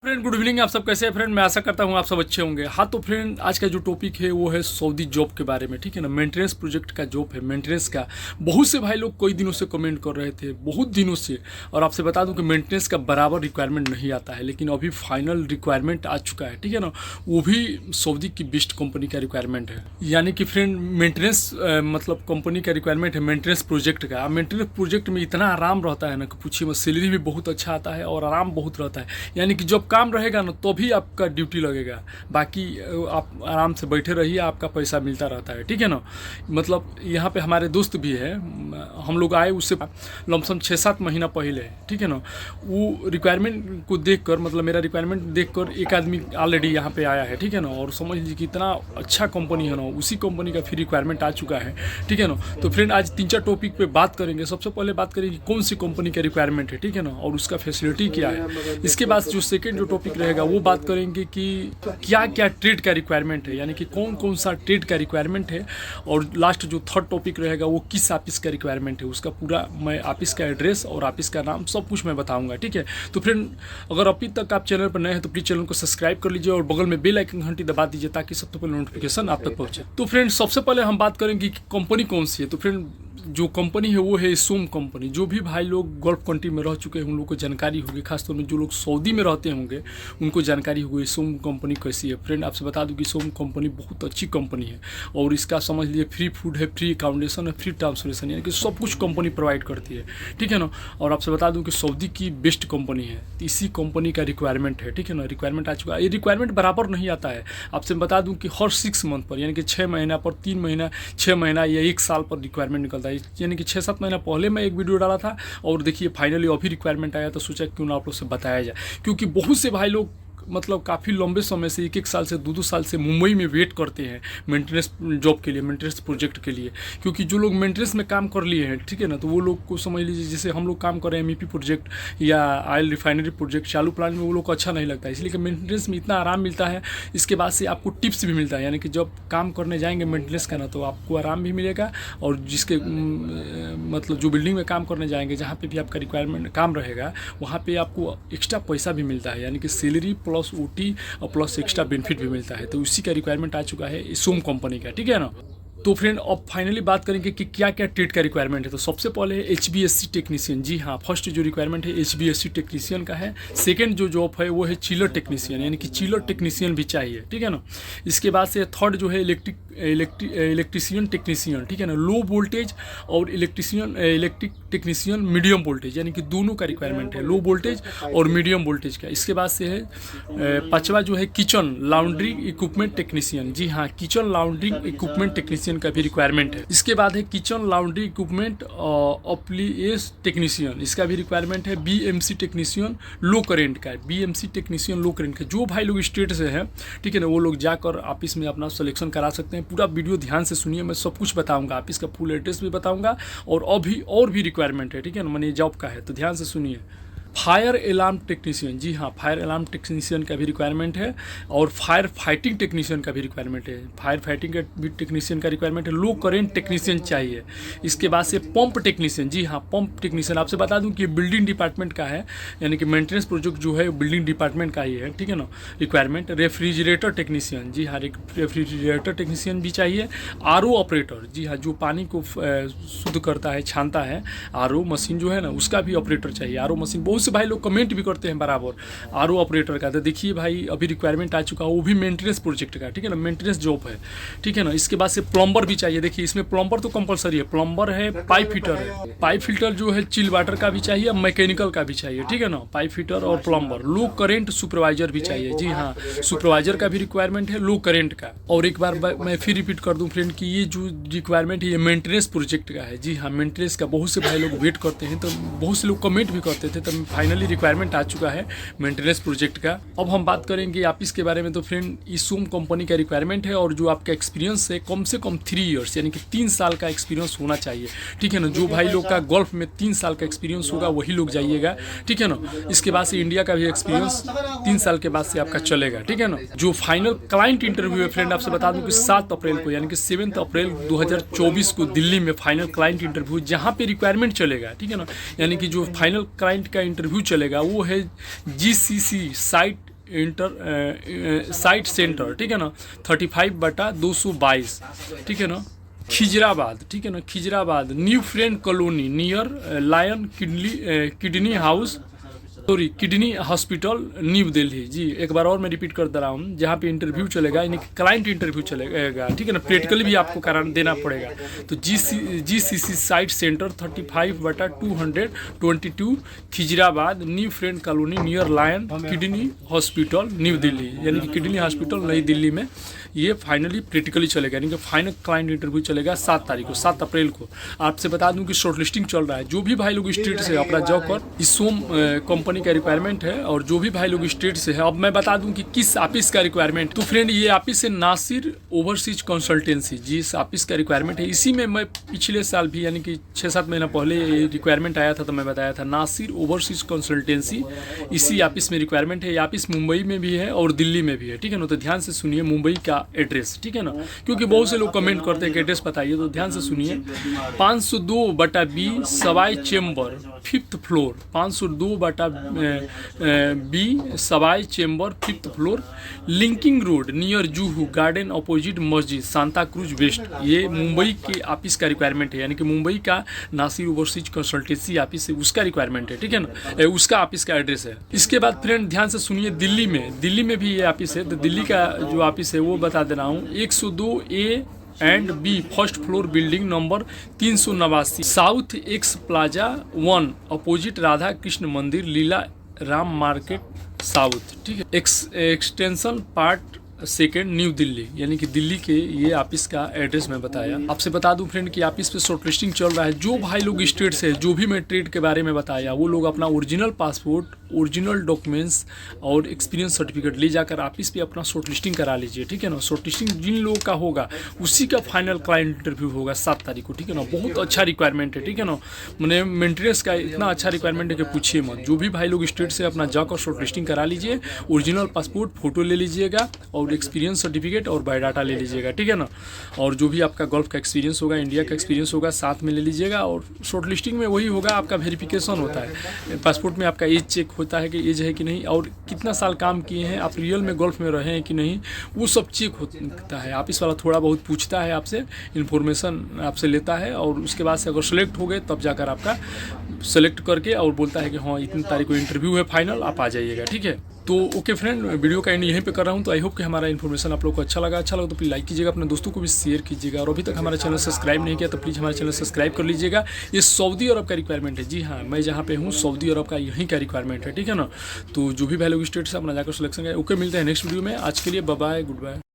Friend good evening. आप सब कैसे हैं फ्रेंड? मैं आशा करता हूँ आप सब अच्छे होंगे। हाँ तो फ्रेंड आज का जो टॉपिक है वो है सऊदी जॉब के बारे में, ठीक है ना। मेंटेनेंस प्रोजेक्ट का जॉब है, मेंटेनेंस का। बहुत से भाई लोग कई दिनों से कमेंट कर रहे थे, बहुत दिनों से। और आपसे बता दूं कि मेंटेनेंस का बराबर रिक्वायरमेंट नहीं आता है, लेकिन अभी फाइनल रिक्वायरमेंट आ चुका है, ठीक है ना। वो भी सऊदी की बेस्ट कंपनी का रिक्वायरमेंट है, यानी कि फ्रेंड मेंटेनेंस मतलब कंपनी का रिक्वायरमेंट है मेंटेनेंस प्रोजेक्ट का। मेंटेनेंस प्रोजेक्ट में इतना आराम रहता है ना कि पूछिए मत। सैलरी भी बहुत अच्छा आता है और आराम बहुत रहता है, यानी कि जब काम रहेगा ना तो भी आपका ड्यूटी लगेगा, बाकी आप आराम से बैठे रहिए, आपका पैसा मिलता रहता है, ठीक है ना। मतलब यहाँ पे हमारे दोस्त भी है, हम लोग आए उससे लमसम 6-7 महीना पहले, ठीक है ना। वो रिक्वायरमेंट को देखकर, मतलब मेरा रिक्वायरमेंट देखकर एक आदमी ऑलरेडी यहाँ पे आया है, ठीक है ना। और समझ लीजिए कि इतना अच्छा कंपनी है ना, उसी कंपनी का फिर रिक्वायरमेंट आ चुका है, ठीक है ना। तो फ्रेंड आज 3-4 टॉपिक पे बात करेंगे। सबसे पहले बात करेंगे कौन सी कंपनी का रिक्वायरमेंट है, ठीक है ना, और उसका फैसिलिटी क्या है। इसके बाद जो सेकेंड जो टॉपिक रहेगा वो बात करेंगे कि क्या क्या ट्रेड का रिक्वायरमेंट है, यानी कि कौन कौन सा ट्रेड का रिक्वायरमेंट है। और लास्ट जो थर्ड टॉपिक रहेगा वो किस ऑफिस का रिक्वायरमेंट है, उसका पूरा मैं ऑफिस का एड्रेस और ऑफिस का नाम सब कुछ मैं बताऊंगा, ठीक है। तो फ्रेंड अगर अभी तक आप चैनल पर नए हैं तो प्लीज़ चैनल को सब्सक्राइब कर लीजिए और बगल में बेल आइकन घंटी दबा दीजिए ताकि सबसे पहले नोटिफिकेशन आप तक पहुंचे। तो फ्रेंड सबसे पहले हम बात करेंगे कि कंपनी कौन सी है। तो फ्रेंड जो कंपनी है वो है सोम कंपनी। जो भी भाई लोग गल्फ कंट्री में रह चुके हैं उन लोगों को जानकारी होगी, खासतौर में जो लोग सऊदी में रहते होंगे उनको जानकारी होगी सोम कंपनी कैसी है। फ्रेंड आपसे बता दूं कि सोम कंपनी बहुत अच्छी कंपनी है और इसका समझ लीजिए फ्री फूड है, फ्री अकाउंडेशन है, फ्री ट्रांसपोर्टेशन, यानी कि सब कुछ कंपनी प्रोवाइड करती है, ठीक है ना। और आपसे बता दूं कि सऊदी की बेस्ट कंपनी है, इसी कंपनी का रिक्वायरमेंट है, ठीक है ना। रिक्वायरमेंट आ चुका है। ये रिक्वायरमेंट बराबर नहीं आता है। आपसे बता दूं कि हर 6 मंथ पर, यानी कि 6 महीना पर, 3 महीना, 6 महीना या 1 साल पर रिक्वायरमेंट निकलता है। यानी कि 6-7 महीना पहले मैं एक वीडियो डाला था और देखिए फाइनली अभी रिक्वायरमेंट आया, तो सोचा क्यों ना आप लोग से बताया जाए, क्योंकि बहुत से भाई लोग मतलब काफ़ी लंबे समय से 1-1 साल से 2-2 साल से मुंबई में वेट करते हैं मेंटेनेंस जॉब के लिए, मेंटेनेंस प्रोजेक्ट के लिए। क्योंकि जो लोग मेंटेनेंस में काम कर लिए हैं, ठीक है ना, तो वो लोग को समझ लीजिए जैसे हम लोग काम कर रहे हैं MEP प्रोजेक्ट या ऑयल रिफाइनरी प्रोजेक्ट चालू प्लांट में, वो लोग को अच्छा नहीं लगता है। इसलिए कि मेंटेनेंस में इतना आराम मिलता है, इसके बाद से आपको टिप्स भी मिलता है, यानी कि जब काम करने जाएंगे मेंटेनेंस का ना तो आपको आराम भी मिलेगा। और जिसके मतलब जो बिल्डिंग में काम करने जाएंगे, जहाँ पे भी आपका रिक्वायरमेंट काम रहेगा, वहाँ पे आपको एक्स्ट्रा पैसा भी मिलता है, यानी कि सैलरी प्लस OT और प्लस एक्स्ट्रा बेनिफिट भी मिलता है। तो उसी का रिक्वायरमेंट आ चुका है सोम कंपनी का, ठीक है ना। तो फ्रेंड अब फाइनली बात करेंगे कि क्या क्या ट्रेड का रिक्वायरमेंट है। तो सबसे पहले है HBSC टेक्नीशियन। जी हाँ, फर्स्ट जो रिक्वायरमेंट है HBSC टेक्नीशियन का है। सेकंड जो जॉब है वो है चिलर टेक्नीशियन, यानी कि चिलर टेक्नीशियन भी चाहिए, ठीक है ना। इसके बाद से थर्ड जो है इलेक्ट्रीशियन टेक्नीशियन, ठीक है ना। लो वोल्टेज और इलेक्ट्रिक टेक्नीशियन मीडियम वोल्टेज, यानी कि दोनों का रिक्वायरमेंट है, लो वोल्टेज और मीडियम वोल्टेज का। इसके बाद से है पांचवा जो है किचन लॉन्ड्री इक्विपमेंट टेक्नीशियन। जी हाँ, किचन लॉन्ड्री इक्विपमेंट टेक्नीशियन का भी रिक्वायरमेंट है। इसके बाद है किचन लॉन्ड्री इक्विपमेंट ऑप्लिएस टेक्नीशियन, इसका भी रिक्वायरमेंट है। BMC टेक्नीशियन लो करेंट का, BMC टेक्नीशियन लो करेंट का। जो भाई लोग स्टेट से हैं, ठीक है ना, वो लोग जाकर ऑफिस में अपना सिलेक्शन करा सकते हैं। पूरा वीडियो ध्यान से सुनिए, मैं सब कुछ बताऊंगा, ऑफिस का फुल एड्रेस भी बताऊंगा और भी रिक्वायरमेंट है, ठीक है ना, मैंने जॉब का है, तो ध्यान से सुनिए। फायर अलार्म टेक्नीशियन, जी हाँ, फायर अलार्म टेक्नीशियन का भी रिक्वायरमेंट है और फायर फाइटिंग टेक्नीशियन का भी रिक्वायरमेंट है। फायर फाइटिंग का भी टेक्नीशियन का रिक्वायरमेंट है। लो करेंट टेक्नीशियन चाहिए। इसके बाद से पंप टेक्नीशियन, जी हाँ, पंप टेक्नीशियन। आपसे बता दूं कि बिल्डिंग डिपार्टमेंट का है, यानी कि मेंटेनेंस प्रोजेक्ट जो है बिल्डिंग डिपार्टमेंट का ही है, ठीक है ना, रिक्वायरमेंट। रेफ्रिजरेटर टेक्नीशियन, जी हाँ, रेफ्रिजरेटर टेक्नीशियन भी चाहिए। RO ऑपरेटर, जी हाँ, जो पानी को शुद्ध करता है, छानता है, RO मशीन जो है ना, उसका भी ऑपरेटर चाहिए। RO मशीन बहुत से भाई लोग कमेंट भी करते हैं बराबर RO ऑपरेटर का। तो देखिए भाई अभी रिक्वायरमेंट आ चुका है, वो भी मेंटेनेंस प्रोजेक्ट का, ठीक है ना, मेंटेनेंस जॉब है, ठीक है ना। इसके बाद से प्लम्बर भी चाहिए। देखिए इसमें प्लम्बर तो कंपलसरी है, प्लम्बर है, पाइप फिटर है। पाइप फिटर जो है चिल वाटर का भी चाहिए, मैकेनिकल का भी चाहिए, ठीक है ना, पाइप फिटर और प्लम्बर। लो करेंट सुपरवाइजर भी चाहिए। जी हाँ, सुपरवाइजर का भी रिक्वायरमेंट है, लो करेंट का। और एक बार मैं फिर रिपीट कर दूं फ्रेंड कि ये जो रिक्वायरमेंट है ये मेंटेनेंस प्रोजेक्ट का है। जी हाँ, मेंटेनेंस का बहुत से भाई लोग वेट करते हैं, तो बहुत से लोग कमेंट भी करते थे, तो फाइनली रिक्वायरमेंट आ चुका है मेंटेनेंस प्रोजेक्ट का। अब हम बात करेंगे ऑफिस के बारे में। तो फ्रेंड सोम कंपनी का रिक्वायरमेंट है और जो आपका एक्सपीरियंस है कम से कम 3 ईयर्स, यानी कि 3 साल का एक्सपीरियंस होना चाहिए, ठीक है ना। जो भाई लोग का गल्फ में 3 साल का एक्सपीरियंस होगा वही लोग जाइएगा, ठीक है ना। इसके बाद से इंडिया का भी एक्सपीरियंस 3 साल के बाद से आपका चलेगा, ठीक है ना। जो फाइनल क्लाइंट इंटरव्यू है फ्रेंड, आपसे बता दूं कि 7 अप्रैल को, यानी कि 7 अप्रैल 2024 को दिल्ली में फाइनल क्लाइंट इंटरव्यू, जहाँ पे रिक्वायरमेंट चलेगा, ठीक है ना, यानी कि जो फाइनल क्लाइंट का इंटरव्यू चलेगा वो है GCC site inter site centre, ठीक है ना, 35/222, ठीक है ना, खिजराबाद, ठीक है ना, Khizrabad, new friend colony near lion kidney house, sorry kidney hospital, new Delhi. जी एक बार और मैं रिपीट कर दे रहा हूँ, जहाँ पे इंटरव्यू चलेगा, यानी कि क्लाइंट इंटरव्यू चलेगा, ठीक है ना, प्रैक्टिकली भी आपको कारण देना पड़ेगा। तो GCC site centre 35/222 Khizrabad, new friend colony near lion kidney hospital, new Delhi, यानी कि किडनी हॉस्पिटल नई दिल्ली में ये फाइनली प्रैक्टिकली चलेगा, यानी कि फाइनल क्लाइंट इंटरव्यू चलेगा 7 तारीख को, 7 अप्रैल को। आपसे बता दूं कि शॉर्टलिस्टिंग चल रहा है। जो भी भाई लोग स्टेट से अपना जॉब कर, इस सोम कंपनी का रिक्वायरमेंट है, और जो भी भाई लोग स्टेट से है, अब मैं बता दूं कि किस ऑफिस का रिक्वायरमेंट। तो फ्रेंड ये ऑफिस है नासिर ओवरसीज कंसल्टेंसी, जी इस ऑफिस का रिक्वायरमेंट है। इसी में मैं पिछले साल भी, यानी कि 6-7 महीना पहले रिक्वायरमेंट आया था, तो मैं बताया था नासिर ओवरसीज कंसल्टेंसी, इसी ऑफिस में रिक्वायरमेंट है। ये ऑफिस मुंबई में भी है और दिल्ली में भी है, ठीक है ना। तो ध्यान से सुनिए मुंबई का एड्रेस, ठीक है ना, क्योंकि बहुत से लोग कमेंट करते हैं कि एड्रेस बताइए, तो ध्यान से सुनिए। 502/B Sawai chamber 5th floor, 502/B Sawai chamber 5th floor, linking road near Juhu garden opposite मस्जिद, सांता क्रूज वेस्ट। ये मुंबई के ऑफिस का रिक्वायरमेंट है, यानी कि मुंबई का नासिर ओवरसीज कंसल्टेंसी ऑफिस है, उसका रिक्वायरमेंट है, ठीक है ना, उसका ऑफिस का एड्रेस है। इसके बाद फ्रेंड ध्यान से सुनिए, दिल्ली में भी ये ऑफिस है। तो दिल्ली का जो ऑफिस है वो बता दे रहा हूँ, 102A and B first floor building number 389, south x plaza 1 opposite Radha Krishna मंदिर, लीला राम मार्केट साउथ, ठीक है, एक्सटेंशन पार्ट 2 न्यू दिल्ली, यानी कि दिल्ली के ये ऑफिस का एड्रेस मैं बताया। आपसे बता दूं फ्रेंड कि ऑफिस पे शॉर्टलिस्टिंग चल रहा है। जो भाई लोग स्टेट से, जो भी मैं ट्रेड के बारे में बताया, वो लोग अपना ओरिजिनल पासपोर्ट, ओरिजिनल डॉक्यूमेंट्स और एक्सपीरियंस सर्टिफिकेट ले जाकर ऑफिस पे अपना शॉर्टलिस्टिंग करा लीजिए, ठीक है ना। शॉर्टलिस्टिंग जिन लोगों का होगा उसी का फाइनल क्लाइंट इंटरव्यू होगा 7 तारीख को, ठीक है ना। बहुत अच्छा रिक्वायरमेंट है, ठीक है ना, मैंने मेंटेनेंस का इतना अच्छा रिक्वायरमेंट है कि पूछिए मत। जो भी भाई लोग स्टेट से अपना जाकर शॉर्टलिस्टिंग करा लीजिए, ओरिजिनल पासपोर्ट फोटो ले लीजिएगा और एक्सपीरियंस सर्टिफिकेट और बायोडाटा ले लीजिएगा, ठीक है ना। और जो भी आपका गल्फ का एक्सपीरियंस होगा, इंडिया का एक्सपीरियंस होगा, साथ में ले लीजिएगा। और शॉर्टलिस्टिंग में वही होगा, आपका वेरिफिकेशन होता है, पासपोर्ट में आपका एज चेक होता है कि एज है कि नहीं, और कितना साल काम किए हैं, आप रियल में गल्फ में रहे हैं कि नहीं, वो सब चेक होता है। ऑफिस वाला थोड़ा बहुत पूछता है आपसे, इन्फॉर्मेशन आपसे लेता है, और उसके बाद से अगर सेलेक्ट हो गए तब जाकर आपका सेलेक्ट करके और बोलता है कि हाँ इतनी तारीख को इंटरव्यू है फाइनल, आप आ जाइएगा, ठीक है। तो ओके फ्रेंड, वीडियो का एंड यहीं पे कर रहा हूँ। तो आई होप कि हमारा इन्फॉर्मेशन आप लोग को अच्छा लगा तो प्लीज़ लाइक कीजिएगा, अपने दोस्तों को भी शेयर कीजिएगा, और अभी तक हमारा चैनल सब्सक्राइब नहीं किया तो प्लीज़ हमारे चैनल सब्सक्राइब कर लीजिएगा। ये सऊदी अरब का रिक्वायरमेंट है, जी हाँ, मैं जहाँ पे हूँ सऊदी अरब का यहीं का रिक्वायरमेंट है, ठीक है ना। तो जो भी वैल्यू स्टेट से अपना जाकर सिलेक्शन है। ओके, मिलते हैं नेक्स्ट वीडियो में। आज के लिए बाय बाय, गुड बाय।